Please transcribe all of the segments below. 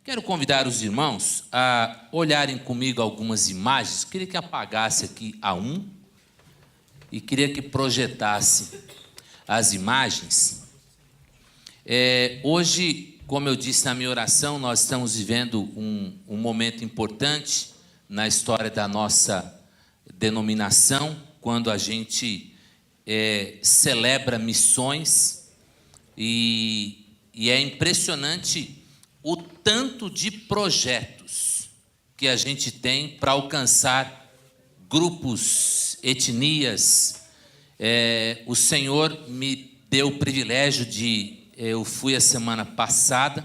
Quero convidar os irmãos a olharem comigo algumas imagens. Queria que apagasse aqui a 1 e queria que projetasse as imagens. Hoje, como eu disse na minha oração, nós estamos vivendo um momento importante na história da nossa denominação, quando a gente celebra missões e é impressionante o tanto de projetos que a gente tem para alcançar grupos, etnias. O Senhor me deu o privilégio eu fui a semana passada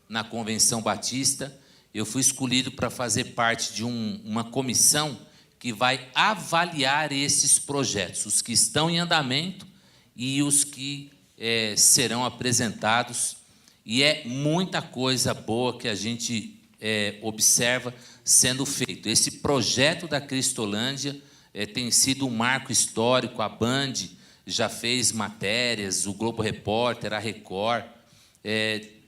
na Convenção Batista, eu fui escolhido para fazer parte de uma comissão que vai avaliar esses projetos, os que estão em andamento e os que serão apresentados. E é muita coisa boa que a gente observa sendo feito. Esse projeto da Cristolândia tem sido um marco histórico. A Band já fez matérias, o Globo Repórter, a Record,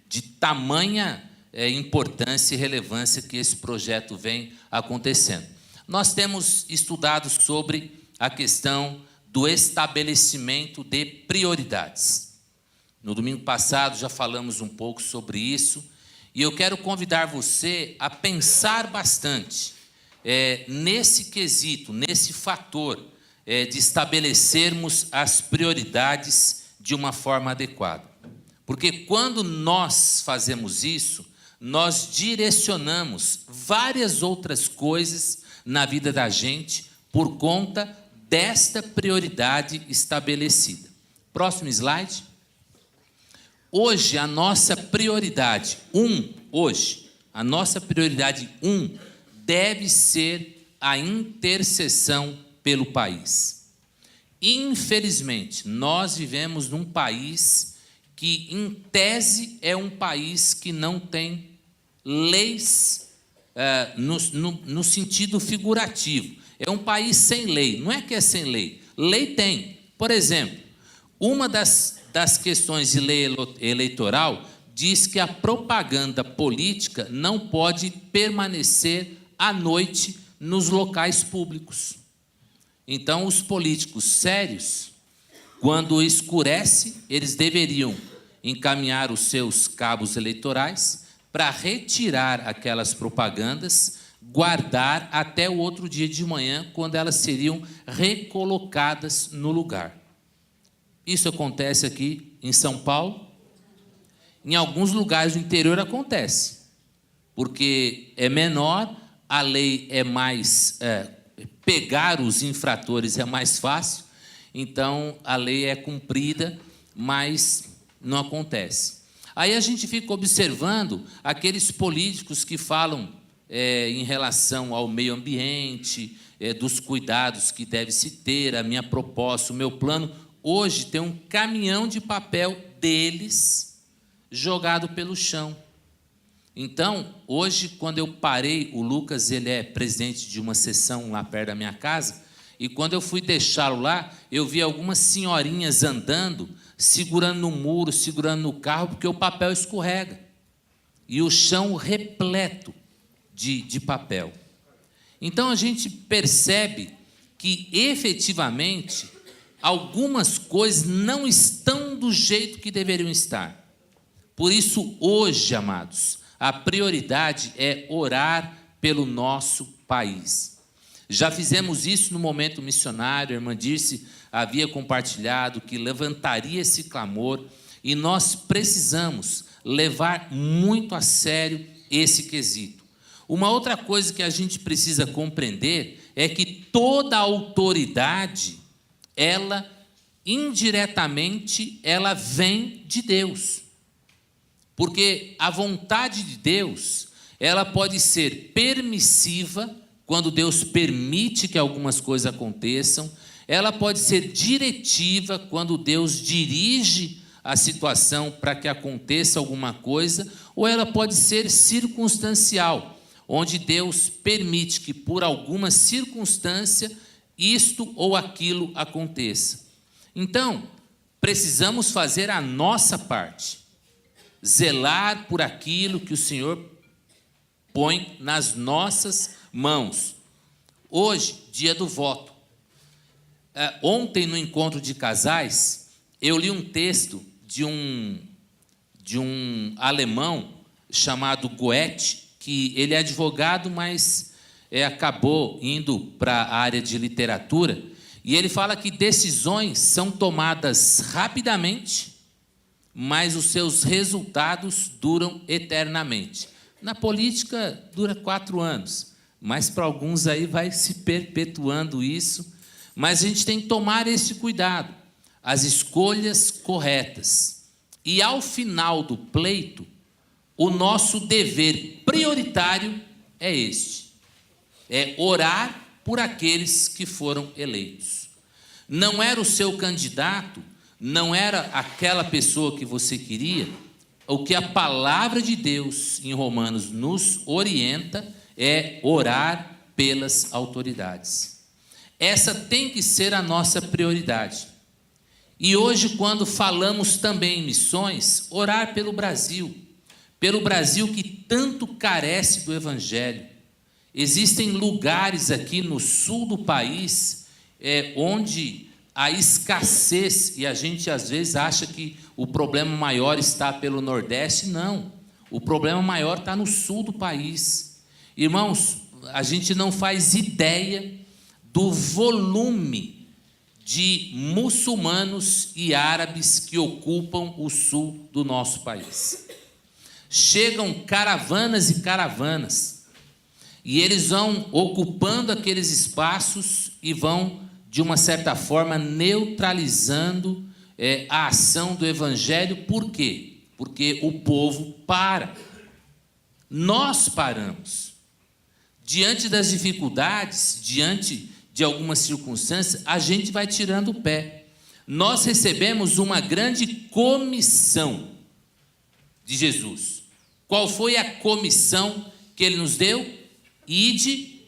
de tamanha importância e relevância que esse projeto vem acontecendo. Nós temos estudado sobre a questão do estabelecimento de prioridades. No domingo passado já falamos um pouco sobre isso, e eu quero convidar você a pensar bastante nesse quesito, nesse fator de estabelecermos as prioridades de uma forma adequada. Porque quando nós fazemos isso, nós direcionamos várias outras coisas na vida da gente por conta desta prioridade estabelecida. Próximo slide. Hoje, a nossa prioridade 1, deve ser a intercessão pelo país. Infelizmente, nós vivemos num país que, em tese, é um país que não tem leis no sentido figurativo. É um país sem lei. Não é que é sem lei. Lei tem. Por exemplo, uma das questões de lei eleitoral diz que a propaganda política não pode permanecer à noite nos locais públicos. Então, os políticos sérios, quando escurece, eles deveriam encaminhar os seus cabos eleitorais para retirar aquelas propagandas, guardar até o outro dia de manhã, quando elas seriam recolocadas no lugar. Isso acontece aqui em São Paulo. Em alguns lugares do interior acontece, porque é menor, a lei é mais... pegar os infratores é mais fácil, então a lei é cumprida, mas não acontece. Aí a gente fica observando aqueles políticos que falam em relação ao meio ambiente, dos cuidados que deve se ter, a minha proposta, o meu plano. Hoje tem um caminhão de papel deles jogado pelo chão. Então, hoje, quando eu parei, o Lucas, ele é presidente de uma seção lá perto da minha casa, e quando eu fui deixá-lo lá, eu vi algumas senhorinhas andando, segurando no muro, segurando no carro, porque o papel escorrega. E o chão repleto de papel. Então, a gente percebe que, efetivamente, algumas coisas não estão do jeito que deveriam estar. Por isso, hoje, amados, a prioridade é orar pelo nosso país. Já fizemos isso no momento missionário, a irmã Dirce havia compartilhado que levantaria esse clamor, e nós precisamos levar muito a sério esse quesito. Uma outra coisa que a gente precisa compreender é que toda autoridade, ela, indiretamente, ela vem de Deus. Porque a vontade de Deus, ela pode ser permissiva, quando Deus permite que algumas coisas aconteçam. Ela pode ser diretiva, quando Deus dirige a situação para que aconteça alguma coisa. Ou ela pode ser circunstancial, onde Deus permite que, por alguma circunstância, isto ou aquilo aconteça. Então, precisamos fazer a nossa parte. Zelar por aquilo que o Senhor põe nas nossas mãos. Hoje, dia do voto. Ontem, no encontro de casais, eu li um texto de um alemão chamado Goethe, que ele é advogado, mas acabou indo para a área de literatura, e ele fala que decisões são tomadas rapidamente, mas os seus resultados duram eternamente. Na política, dura 4 anos, mas para alguns aí vai se perpetuando isso. Mas a gente tem que tomar esse cuidado, as escolhas corretas. E ao final do pleito, o nosso dever prioritário é este: é orar por aqueles que foram eleitos. Não era o seu candidato, não era aquela pessoa que você queria. O que a palavra de Deus em Romanos nos orienta é orar pelas autoridades. Essa tem que ser a nossa prioridade. E hoje, quando falamos também em missões, orar pelo Brasil que tanto carece do Evangelho. Existem lugares aqui no sul do país onde a escassez, e a gente às vezes acha que o problema maior está pelo Nordeste. Não, o problema maior está no sul do país. Irmãos, a gente não faz ideia do volume de muçulmanos e árabes que ocupam o sul do nosso país. Chegam caravanas e caravanas, e eles vão ocupando aqueles espaços e vão, de uma certa forma, neutralizando a ação do Evangelho. Por quê? Porque o povo para. Nós paramos. Diante das dificuldades, diante de algumas circunstâncias, a gente vai tirando o pé. Nós recebemos uma grande comissão de Jesus. Qual foi a comissão que ele nos deu? Ide,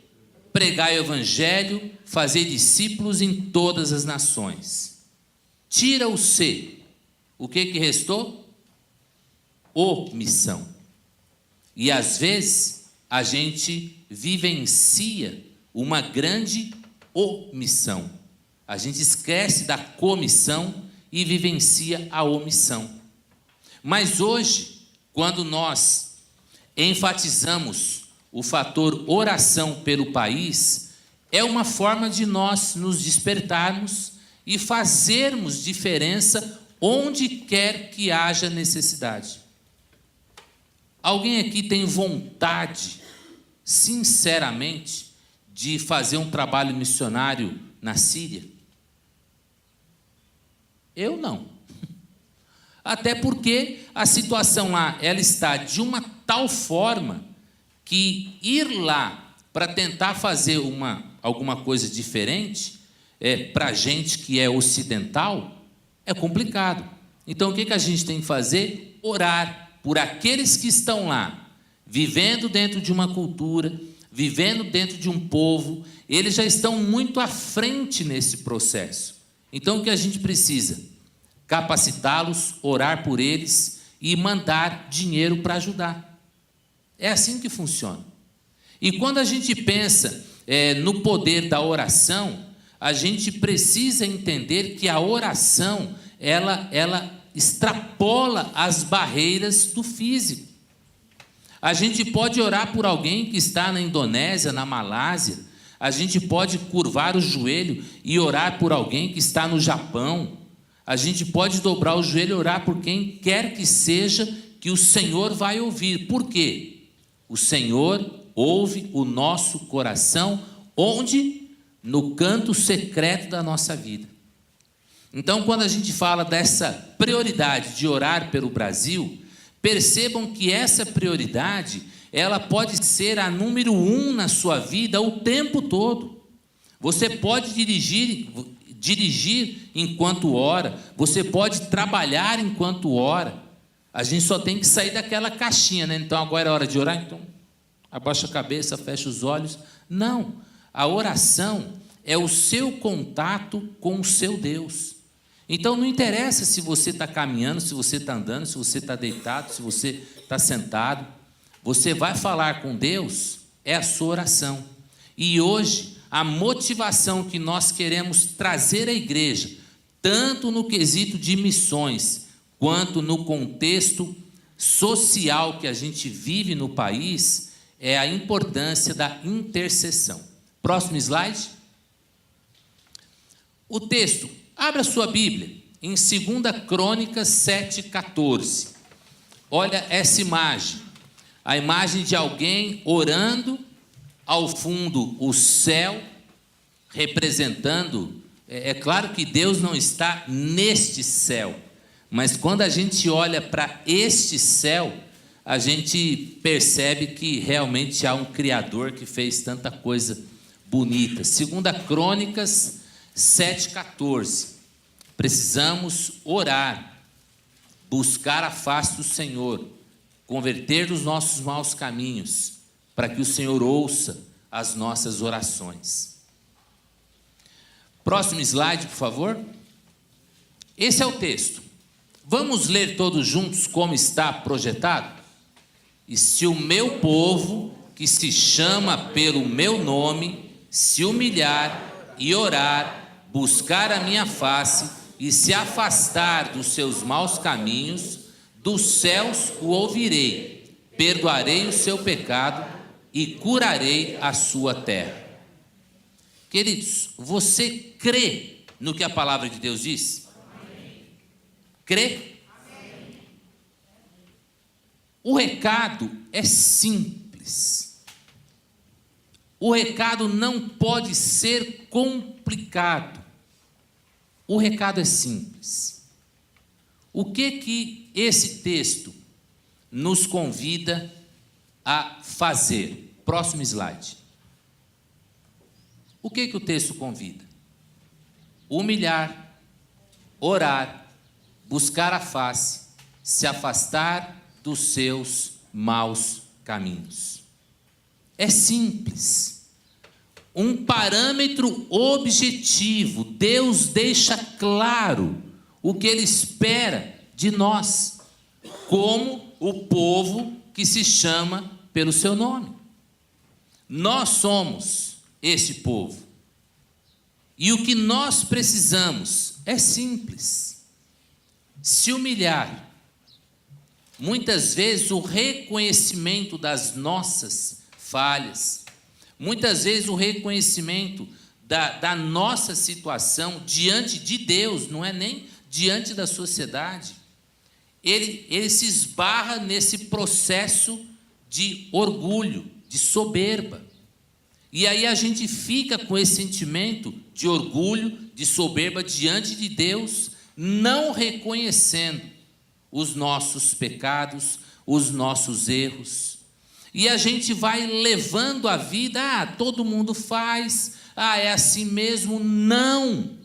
pregai o Evangelho, fazer discípulos em todas as nações. Tira o C. O que restou? Omissão. E às vezes a gente vivencia uma grande omissão. A gente esquece da comissão e vivencia a omissão. Mas hoje, quando nós enfatizamos o fator oração pelo país, é uma forma de nós nos despertarmos e fazermos diferença onde quer que haja necessidade. Alguém aqui tem vontade, sinceramente, de fazer um trabalho missionário na Síria? Eu não. Até porque a situação lá, ela está de uma tal forma que ir lá para tentar fazer alguma coisa diferente, para a gente que é ocidental, é complicado. Então, o que a gente tem que fazer? Orar por aqueles que estão lá, vivendo dentro de uma cultura, vivendo dentro de um povo. Eles já estão muito à frente nesse processo. Então, o que a gente precisa? Capacitá-los, orar por eles e mandar dinheiro para ajudar. É assim que funciona. E quando a gente pensa no poder da oração, a gente precisa entender que a oração, ela extrapola as barreiras do físico. A gente pode orar por alguém que está na Indonésia, na Malásia. A gente pode curvar o joelho e orar por alguém que está no Japão. A gente pode dobrar o joelho e orar por quem quer que seja, que o Senhor vai ouvir. Por quê? O Senhor ouve o nosso coração, onde? No canto secreto da nossa vida. Então, quando a gente fala dessa prioridade de orar pelo Brasil, percebam que essa prioridade, ela pode ser a número 1 na sua vida o tempo todo. Você pode dirigir enquanto ora, você pode trabalhar enquanto ora. A gente só tem que sair daquela caixinha, né? Então agora é hora de orar, então abaixa a cabeça, fecha os olhos. Não, a oração é o seu contato com o seu Deus. Então não interessa se você está caminhando, se você está andando, se você está deitado, se você está sentado. Você vai falar com Deus, é a sua oração. E hoje, a motivação que nós queremos trazer à igreja, tanto no quesito de missões, quanto no contexto social que a gente vive no país, é a importância da intercessão. Próximo slide. O texto, abra sua Bíblia, em 2 Crônicas 7,14. Olha essa imagem, a imagem de alguém orando, ao fundo o céu, representando, é claro que Deus não está neste céu, mas quando a gente olha para este céu, a gente percebe que realmente há um Criador que fez tanta coisa bonita. 2 Crônicas 7,14. Precisamos orar, buscar a face do Senhor, converter os nossos maus caminhos, para que o Senhor ouça as nossas orações. Próximo slide, por favor. Esse é o texto. Vamos ler todos juntos como está projetado? E se o meu povo, que se chama pelo meu nome, se humilhar e orar, buscar a minha face e se afastar dos seus maus caminhos, dos céus o ouvirei, perdoarei o seu pecado e curarei a sua terra. Queridos, você crê no que a palavra de Deus diz? Crê? O recado é simples. O recado não pode ser complicado. O recado é simples. O que esse texto nos convida a fazer? Próximo slide. O que o texto convida? Humilhar, orar, buscar a face, se afastar dos seus maus caminhos. É simples. Um parâmetro objetivo. Deus deixa claro o que Ele espera de nós, como o povo que se chama pelo seu nome. Nós somos esse povo. E o que nós precisamos é simples. Se humilhar. Muitas vezes o reconhecimento das nossas falhas, muitas vezes o reconhecimento da nossa situação diante de Deus, não é nem diante da sociedade, ele se esbarra nesse processo de orgulho, de soberba. E aí a gente fica com esse sentimento de orgulho, de soberba diante de Deus, não reconhecendo os nossos pecados, os nossos erros. E a gente vai levando a vida, todo mundo faz, é assim mesmo. Não!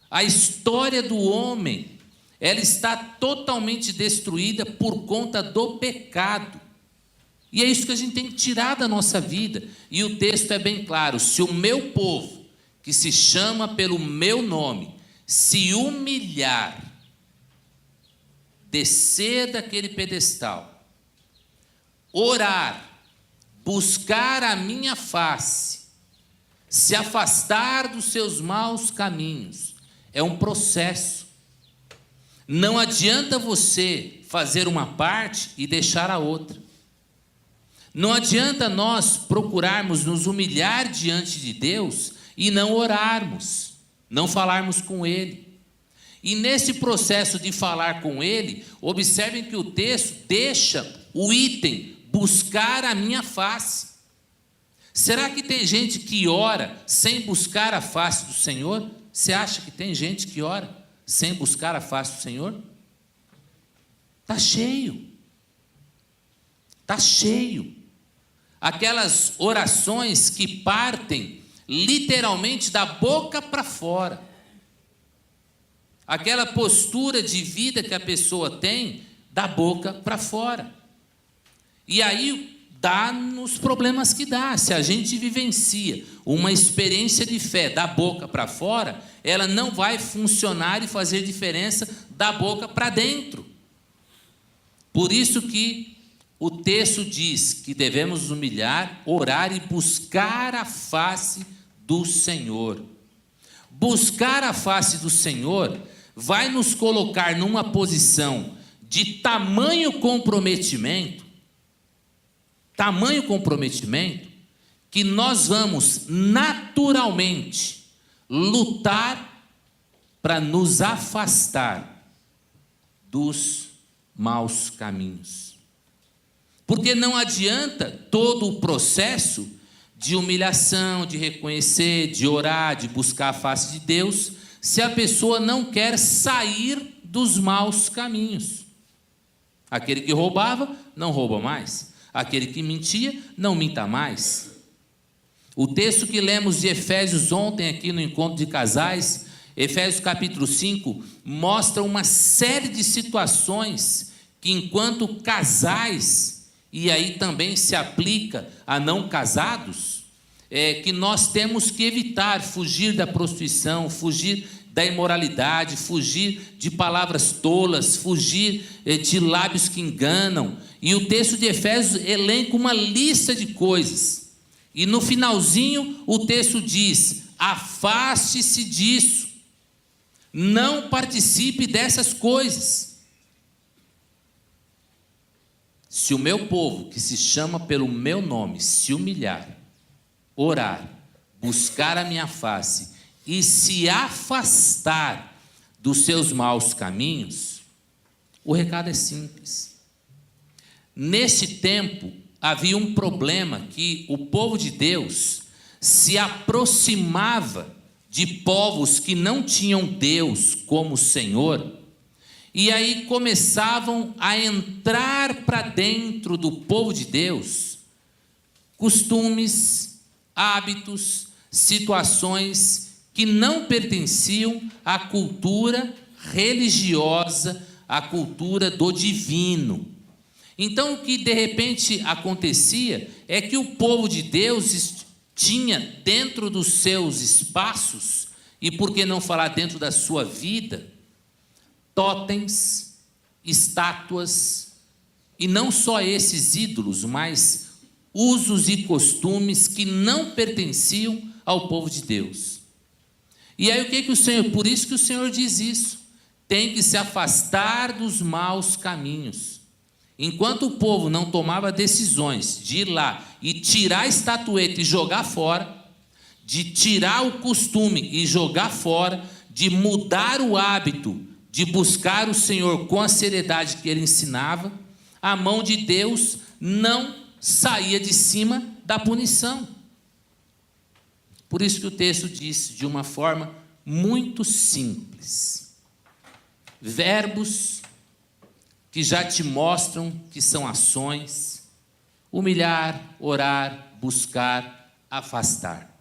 A história do homem, ela está totalmente destruída por conta do pecado. E é isso que a gente tem que tirar da nossa vida. E o texto é bem claro: se o meu povo, que se chama pelo meu nome, se humilhar, descer daquele pedestal, orar, buscar a minha face, se afastar dos seus maus caminhos, é um processo. Não adianta você fazer uma parte e deixar a outra. Não adianta nós procurarmos nos humilhar diante de Deus e não orarmos, não falarmos com Ele. E nesse processo de falar com Ele, observem que o texto deixa o item, buscar a minha face. Será que tem gente que ora sem buscar a face do Senhor? Você acha que tem gente que ora sem buscar a face do Senhor? Está cheio. Está cheio. Aquelas orações que partem literalmente da boca para fora. Aquela postura de vida que a pessoa tem da boca para fora. E aí dá nos problemas que dá. Se a gente vivencia uma experiência de fé da boca para fora, ela não vai funcionar e fazer diferença da boca para dentro. Por isso que o texto diz que devemos humilhar, orar e buscar a face do Senhor. Buscar a face do Senhor vai nos colocar numa posição de tamanho comprometimento, que nós vamos naturalmente lutar para nos afastar dos maus caminhos. Porque não adianta todo o processo de humilhação, de reconhecer, de orar, de buscar a face de Deus, se a pessoa não quer sair dos maus caminhos. Aquele que roubava, não rouba mais. Aquele que mentia, não minta mais. O texto que lemos de Efésios ontem aqui no encontro de casais, Efésios capítulo 5, mostra uma série de situações que enquanto casais, e aí também se aplica a não casados, que nós temos que evitar, fugir da prostituição, fugir da imoralidade, fugir de palavras tolas, fugir de lábios que enganam. E o texto de Efésios elenca uma lista de coisas. E no finalzinho o texto diz: afaste-se disso, não participe dessas coisas. Se o meu povo, que se chama pelo meu nome, se humilhar, orar, buscar a minha face e se afastar dos seus maus caminhos, o recado é simples. Nesse tempo, havia um problema que o povo de Deus se aproximava de povos que não tinham Deus como Senhor, e aí começavam a entrar para dentro do povo de Deus costumes, hábitos, situações que não pertenciam à cultura religiosa, à cultura do divino. Então, o que de repente acontecia é que o povo de Deus tinha dentro dos seus espaços, e por que não falar dentro da sua vida, totens, estátuas, e não só esses ídolos, mas usos e costumes que não pertenciam ao povo de Deus. E aí o que o Senhor, por isso que o Senhor diz isso, tem que se afastar dos maus caminhos. Enquanto o povo não tomava decisões de ir lá e tirar a estatueta e jogar fora, de tirar o costume e jogar fora, de mudar o hábito, de buscar o Senhor com a seriedade que ele ensinava, a mão de Deus não saía de cima da punição. Por isso que o texto diz de uma forma muito simples. Verbos que já te mostram que são ações: humilhar, orar, buscar, afastar.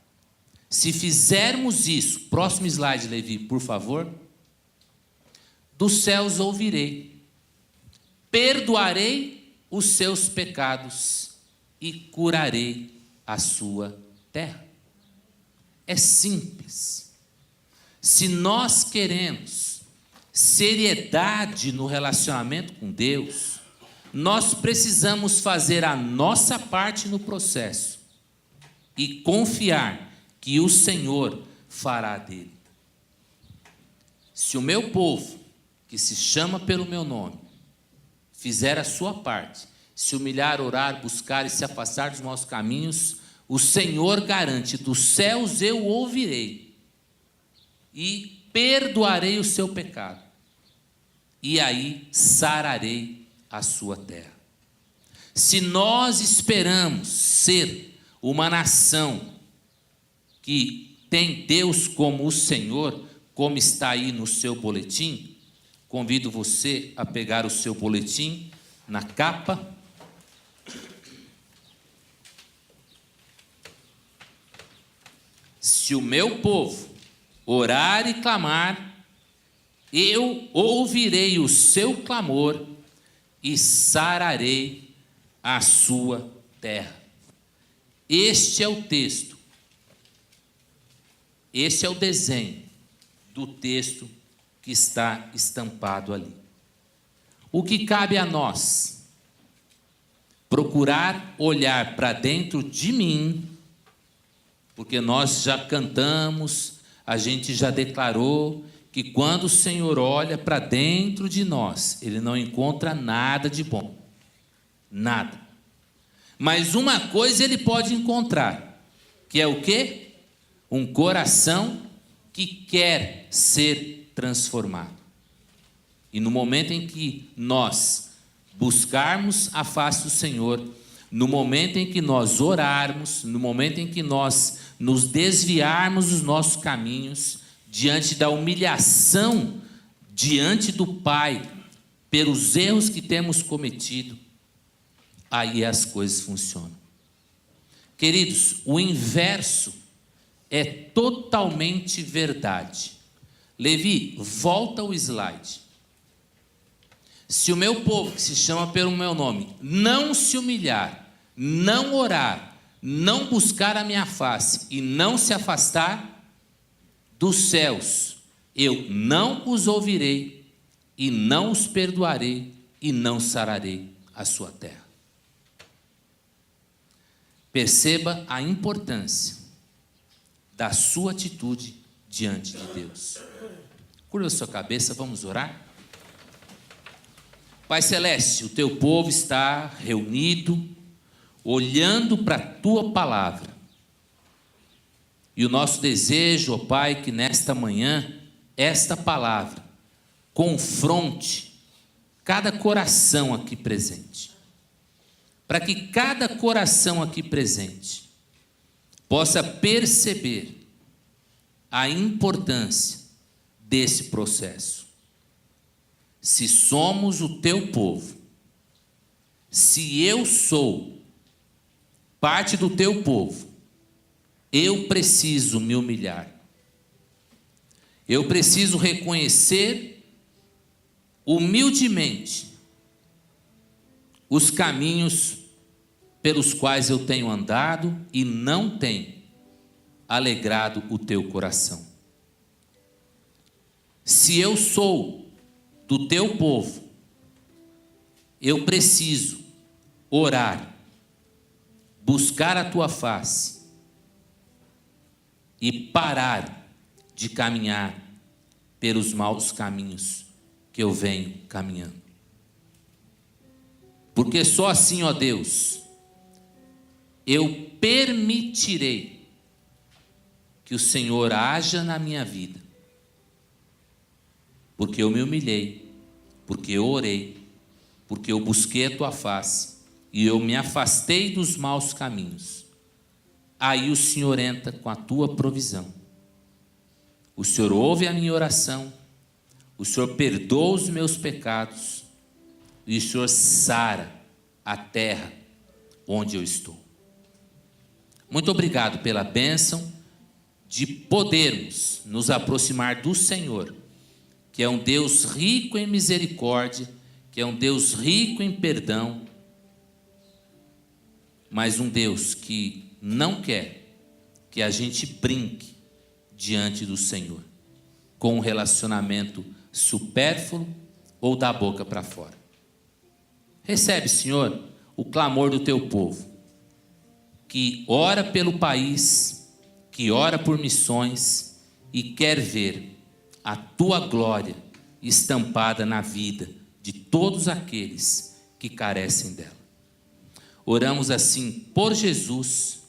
Se fizermos isso, próximo slide, Levi, por favor. Dos céus ouvirei, perdoarei os seus pecados e curarei a sua terra. É simples. Se nós queremos seriedade no relacionamento com Deus, nós precisamos fazer a nossa parte no processo e confiar que o Senhor fará dele. Se o meu povo, que se chama pelo meu nome, fizer a sua parte, se humilhar, orar, buscar e se afastar dos maus caminhos, o Senhor garante: dos céus eu ouvirei e perdoarei o seu pecado, e aí sararei a sua terra. Se nós esperamos ser uma nação que tem Deus como o Senhor, como está aí no seu boletim, convido você a pegar o seu boletim na capa. Se o meu povo orar e clamar, eu ouvirei o seu clamor e sararei a sua terra. Este é o texto. Este é o desenho do texto que está estampado ali. O que cabe a nós? procurar olhar para dentro de mim, porque nós já cantamos, a gente já declarou que quando o Senhor olha para dentro de nós, Ele não encontra nada de bom. Nada. Mas uma coisa Ele pode encontrar, que é o quê? Um coração que quer ser transformado. E no momento em que nós buscarmos a face do Senhor, no momento em que nós orarmos, no momento em que nós nos desviarmos dos nossos caminhos, diante da humilhação, diante do Pai, pelos erros que temos cometido, aí as coisas funcionam. Queridos, o inverso é totalmente verdade. Levi, volta o slide. Se o meu povo, que se chama pelo meu nome, não se humilhar, não orar, não buscar a minha face e não se afastar dos céus, eu não os ouvirei e não os perdoarei e não sararei a sua terra. Perceba a importância da sua atitude diante de Deus. Curva a sua cabeça, vamos orar? Pai Celeste, o teu povo está reunido, olhando para a tua palavra. E o nosso desejo, ó Pai, que nesta manhã, esta palavra confronte cada coração aqui presente. Para que cada coração aqui presente possa perceber a importância desse processo. Se somos o teu povo, se eu sou parte do teu povo, eu preciso me humilhar. Eu preciso reconhecer humildemente os caminhos pelos quais eu tenho andado e não tenho alegrado o teu coração. Se eu sou do teu povo, eu preciso orar, buscar a tua face e parar de caminhar pelos maus caminhos que eu venho caminhando. Porque só assim, ó Deus, eu permitirei que o Senhor haja na minha vida. Porque eu me humilhei, porque eu orei, porque eu busquei a tua face e eu me afastei dos maus caminhos. Aí o Senhor entra com a tua provisão. O Senhor ouve a minha oração, o Senhor perdoa os meus pecados e o Senhor sara a terra onde eu estou. Muito obrigado pela bênção de podermos nos aproximar do Senhor, que é um Deus rico em misericórdia, que é um Deus rico em perdão, mas um Deus que não quer que a gente brinque diante do Senhor, com um relacionamento supérfluo ou da boca para fora. Recebe, Senhor, o clamor do teu povo, que ora pelo país, que ora por missões e quer ver a tua glória estampada na vida de todos aqueles que carecem dela. Oramos assim por Jesus,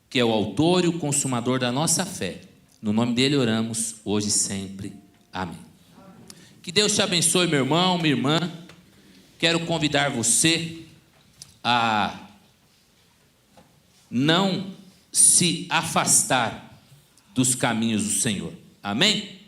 que é o autor e o consumador da nossa fé. No nome dele oramos, hoje e sempre. Amém. Que Deus te abençoe, meu irmão, minha irmã. Quero convidar você a não se afastar dos caminhos do Senhor. Amém?